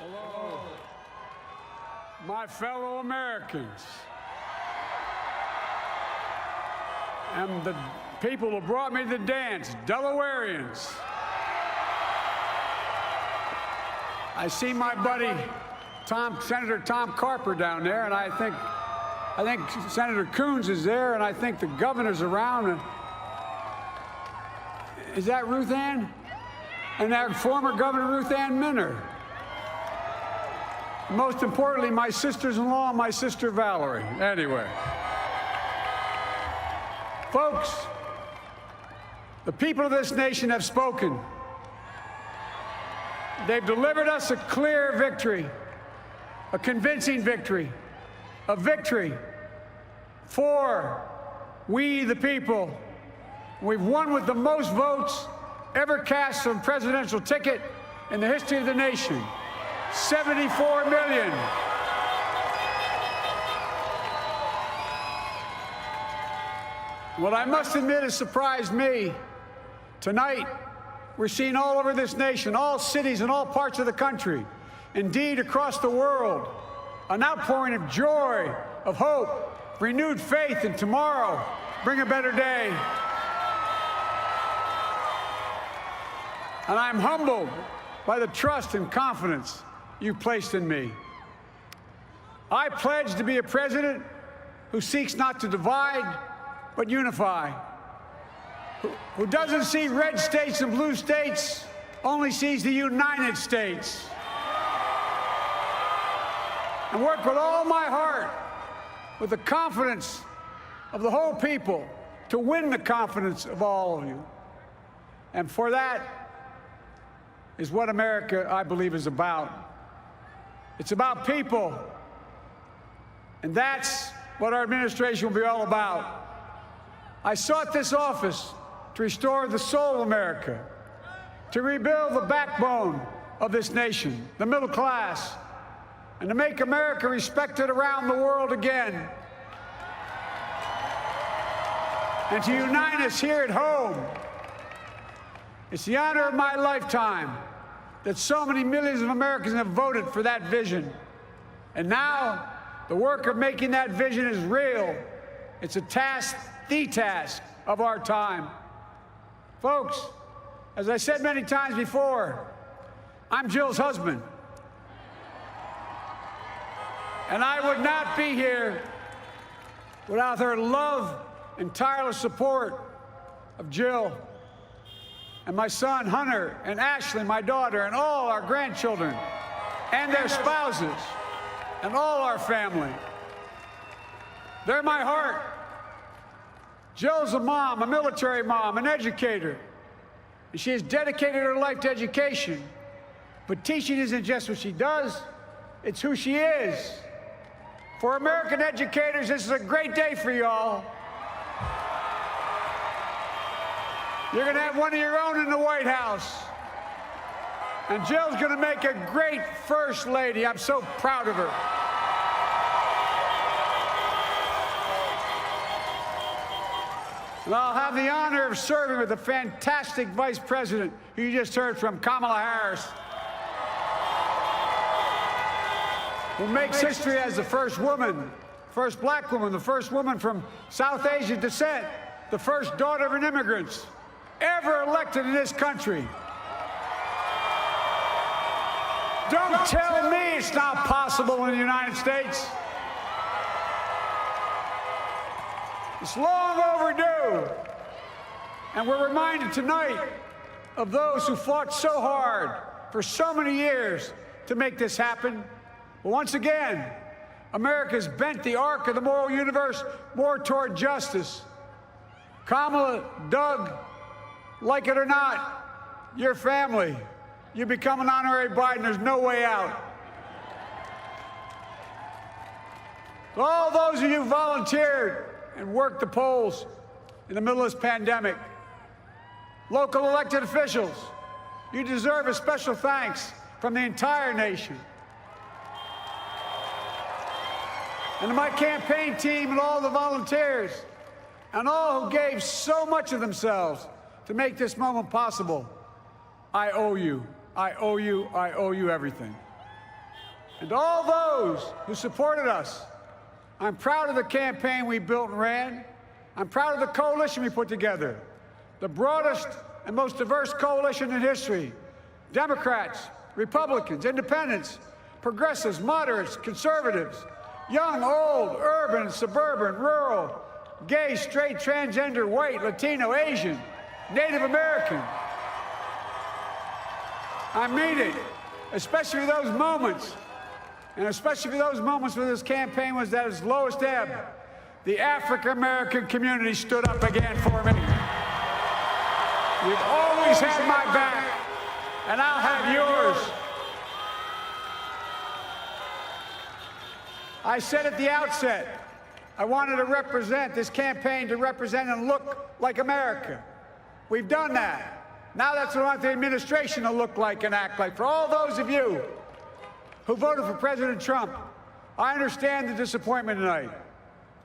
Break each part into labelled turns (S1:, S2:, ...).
S1: Hello, my fellow Americans, and the people who brought me to the dance, Delawareans. I see my buddy Senator Tom Carper down there, and I think Senator Coons is there, and I think the governor's around. Is that Ruth Ann? And that former Governor Ruth Ann Minner. Most importantly, my sisters-in-law and my sister Valerie. Anyway. Folks, the people of this nation have spoken. They've delivered us a clear victory, a convincing victory, a victory for we the people. We've won with the most votes ever cast on a presidential ticket in the history of the nation. 74 million. What I must admit has surprised me. Tonight, we're seeing all over this nation, all cities and all parts of the country, indeed across the world, an outpouring of joy, of hope, renewed faith in tomorrow, bring a better day. And I'm humbled by the trust and confidence you've placed in me. I pledge to be a president who seeks not to divide, but unify, who doesn't see red states and blue states, only sees the United States, and work with all my heart, with the confidence of the whole people, to win the confidence of all of you. And for that is what America, I believe, is about. It's about people, and that's what our administration will be all about. I sought this office to restore the soul of America, to rebuild the backbone of this nation, the middle class, and to make America respected around the world again, and to unite us here at home. It's the honor of my lifetime that so many millions of Americans have voted for that vision. And now, the work of making that vision is real. It's a task, the task of our time. Folks, as I said many times before, I'm Jill's husband. And I would not be here without her love and tireless support of Jill, and my son, Hunter, and Ashley, my daughter, and all our grandchildren, and their spouses, and all our family. They're my heart. Jill's a mom, a military mom, an educator. And she has dedicated her life to education. But teaching isn't just what she does, it's who she is. For American educators, this is a great day for y'all. You're going to have one of your own in the White House. And Jill's going to make a great First Lady. I'm so proud of her. And I'll have the honor of serving with the fantastic Vice President who you just heard from, Kamala Harris, who makes history as the first woman, first black woman, the first woman from South Asian descent, the first daughter of an immigrant ever elected in this country. Don't tell me it's not possible in the United States. It's long overdue. And we're reminded tonight of those who fought so hard for so many years to make this happen. But once again, America's bent the arc of the moral universe more toward justice. Kamala, Doug, like it or not, your family, you become an honorary Biden, there's no way out. To all those of you who volunteered and worked the polls in the middle of this pandemic, local elected officials, you deserve a special thanks from the entire nation. And to my campaign team and all the volunteers, and all who gave so much of themselves to make this moment possible, I owe you. I owe you. I owe you everything. And to all those who supported us, I'm proud of the campaign we built and ran. I'm proud of the coalition we put together, the broadest and most diverse coalition in history. Democrats, Republicans, independents, progressives, moderates, conservatives, young, old, urban, suburban, rural, gay, straight, transgender, white, Latino, Asian, Native American. I mean it, especially those moments, and especially for those moments when this campaign was at its lowest ebb. The African-American community stood up again for me. You've always had my back, and I'll have yours. I said at the outset, I wanted to represent this campaign to represent and look like America. We've done that. Now that's what I want the administration to look like and act like. For all those of you who voted for President Trump, I understand the disappointment tonight.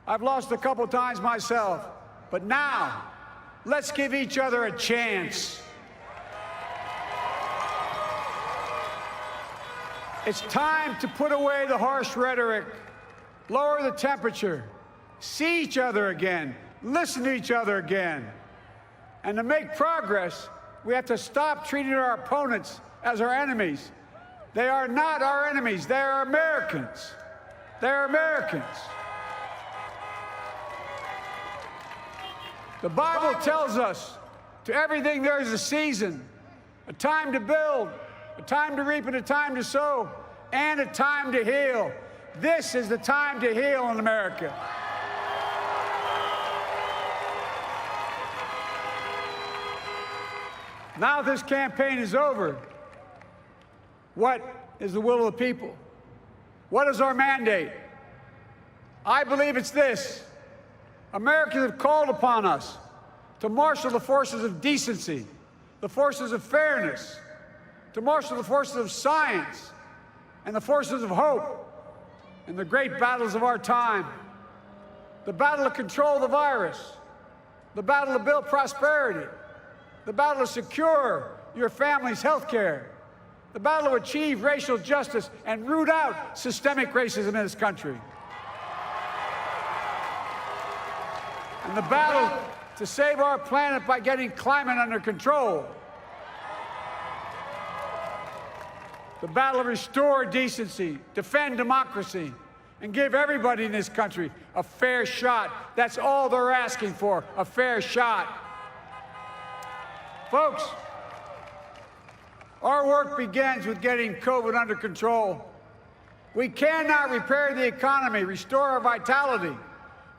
S1: I've lost a couple times myself, but now let's give each other a chance. It's time to put away the harsh rhetoric, lower the temperature, see each other again, listen to each other again. And to make progress, we have to stop treating our opponents as our enemies. They are not our enemies. They are Americans. They're Americans. The Bible tells us, to everything there is a season, a time to build, a time to reap, and a time to sow, and a time to heal. This is the time to heal in America. Now this campaign is over. What is the will of the people? What is our mandate? I believe it's this. Americans have called upon us to marshal the forces of decency, the forces of fairness, to marshal the forces of science and the forces of hope in the great battles of our time. The battle to control the virus, the battle to build prosperity, the battle to secure your family's health care, the battle to achieve racial justice and root out systemic racism in this country, and the battle to save our planet by getting climate under control, the battle to restore decency, defend democracy, and give everybody in this country a fair shot. That's all they're asking for, a fair shot. Folks, our work begins with getting COVID under control. We cannot repair the economy, restore our vitality,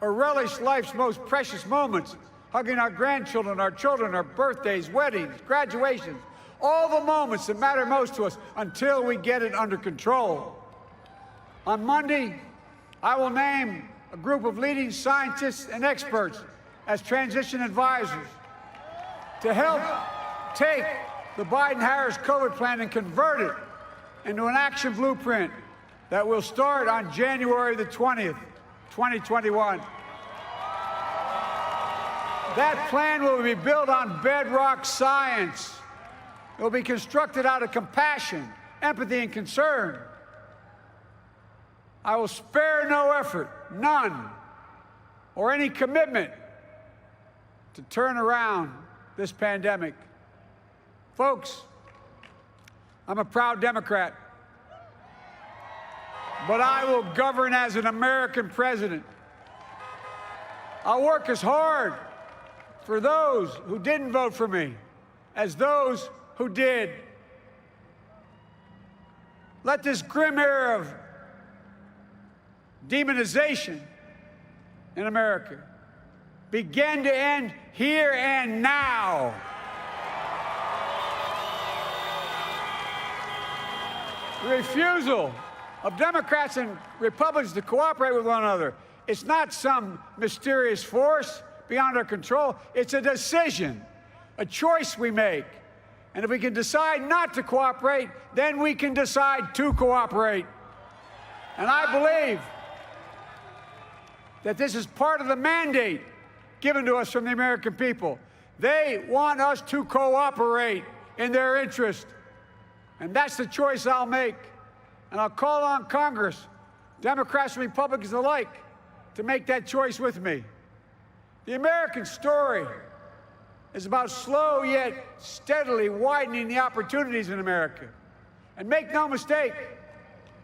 S1: or relish life's most precious moments, hugging our grandchildren, our children, our birthdays, weddings, graduations, all the moments that matter most to us until we get it under control. On Monday, I will name a group of leading scientists and experts as transition advisors to help take the Biden-Harris COVID plan and convert it into an action blueprint that will start on January the 20th, 2021. That plan will be built on bedrock science. It will be constructed out of compassion, empathy, and concern. I will spare no effort, none, or any commitment to turn around this pandemic. Folks, I'm a proud Democrat, but I will govern as an American president. I'll work as hard for those who didn't vote for me as those who did. Let this grim era of demonization in America begin to end here and now. The refusal of Democrats and Republicans to cooperate with one another, it's not some mysterious force beyond our control. It's a decision, a choice we make. And if we can decide not to cooperate, then we can decide to cooperate. And I believe that this is part of the mandate given to us from the American people. They want us to cooperate in their interest. And that's the choice I'll make. And I'll call on Congress, Democrats and Republicans alike, to make that choice with me. The American story is about slow yet steadily widening the opportunities in America. And make no mistake,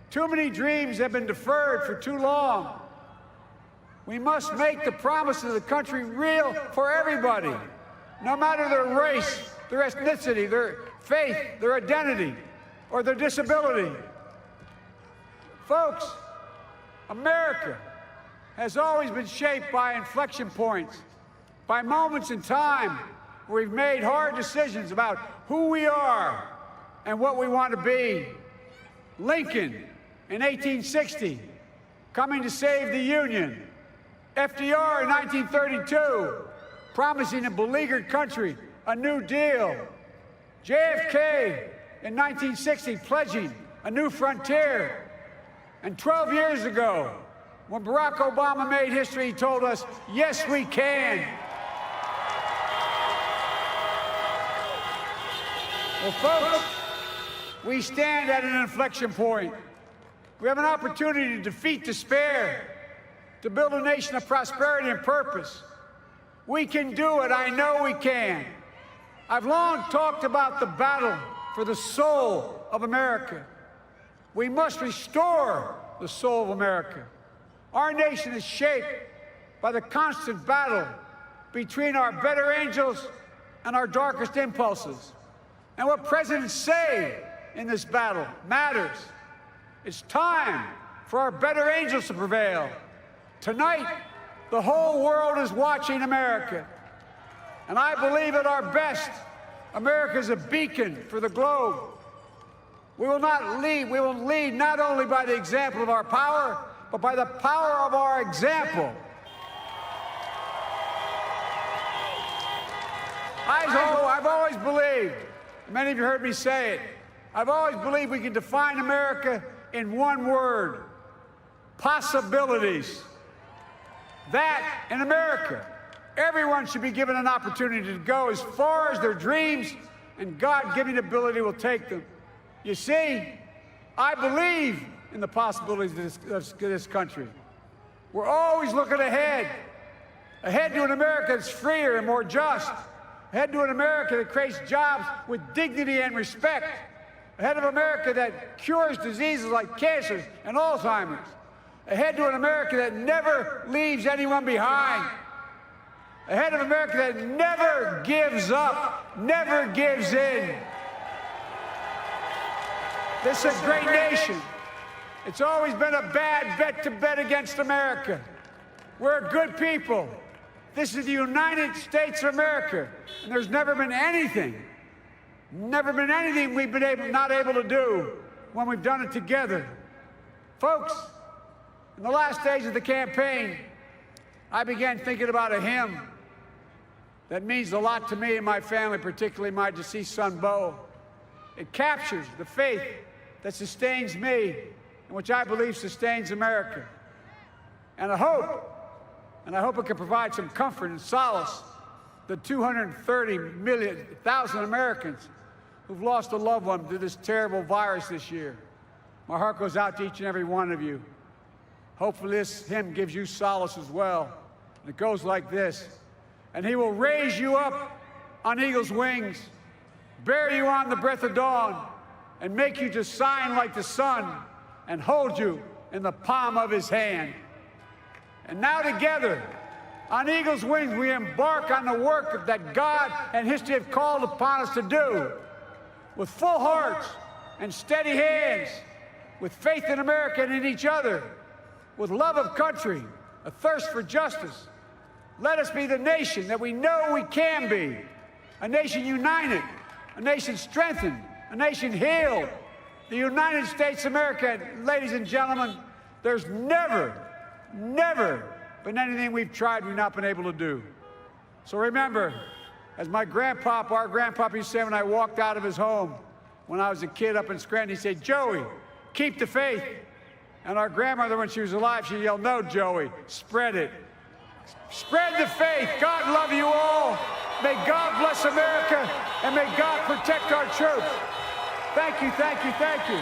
S1: too many dreams have been deferred for too long. We must make the promises of the country real for everybody, no matter their race, their ethnicity, their faith, their identity, or their disability. Folks, America has always been shaped by inflection points, by moments in time where we've made hard decisions about who we are and what we want to be. Lincoln in 1860, coming to save the Union. FDR in 1932, promising a beleaguered country a new deal. JFK in 1960, pledging a new frontier. And 12 years ago, when Barack Obama made history, he told us, yes, we can. Well, folks, we stand at an inflection point. We have an opportunity to defeat despair, to build a nation of prosperity and purpose. We can do it. I know we can. I've long talked about the battle for the soul of America. We must restore the soul of America. Our nation is shaped by the constant battle between our better angels and our darkest impulses. And what presidents say in this battle matters. It's time for our better angels to prevail. Tonight, the whole world is watching America. And I believe at our best, America is a beacon for the globe. We will lead not only by the example of our power, but by the power of our example. I've always believed, many of you heard me say it, I've always believed we can define America in one word: possibilities. That, in America, everyone should be given an opportunity to go as far as their dreams and God-given ability will take them. You see, I believe in the possibilities of this country. We're always looking ahead to an America that's freer and more just, ahead to an America that creates jobs with dignity and respect, ahead of America that cures diseases like cancer and Alzheimer's, ahead to an America that never leaves anyone behind, ahead of America that never gives up, never gives in. This is a great nation. It's always been a bad bet to bet against America. We're a good people. This is the United States of America, and there's never been anything we've been not able to do when we've done it together. Folks, in the last days of the campaign, I began thinking about a hymn that means a lot to me and my family, particularly my deceased son, Bo. It captures the faith that sustains me and which I believe sustains America. And I hope it can provide some comfort and solace to 230,000 Americans who've lost a loved one to this terrible virus this year. My heart goes out to each and every one of you. Hopefully this hymn gives you solace as well. And it goes like this: and he will raise you up on eagle's wings, bear you on the breath of dawn, and make you to shine like the sun, and hold you in the palm of his hand. And now together, on eagle's wings, we embark on the work that God and history have called upon us to do, with full hearts and steady hands, with faith in America and in each other, with love of country, a thirst for justice. Let us be the nation that we know we can be, a nation united, a nation strengthened, a nation healed. The United States of America, ladies and gentlemen, there's never been anything we've tried we've not been able to do. So remember, as our grandpapa used to say when I walked out of his home when I was a kid up in Scranton, he said, "Joey, keep the faith." And our grandmother, when she was alive, she yelled, "No, Joey, spread it. Spread the faith. God love you all. May God bless America, and may God protect our troops." Thank you, thank you, thank you.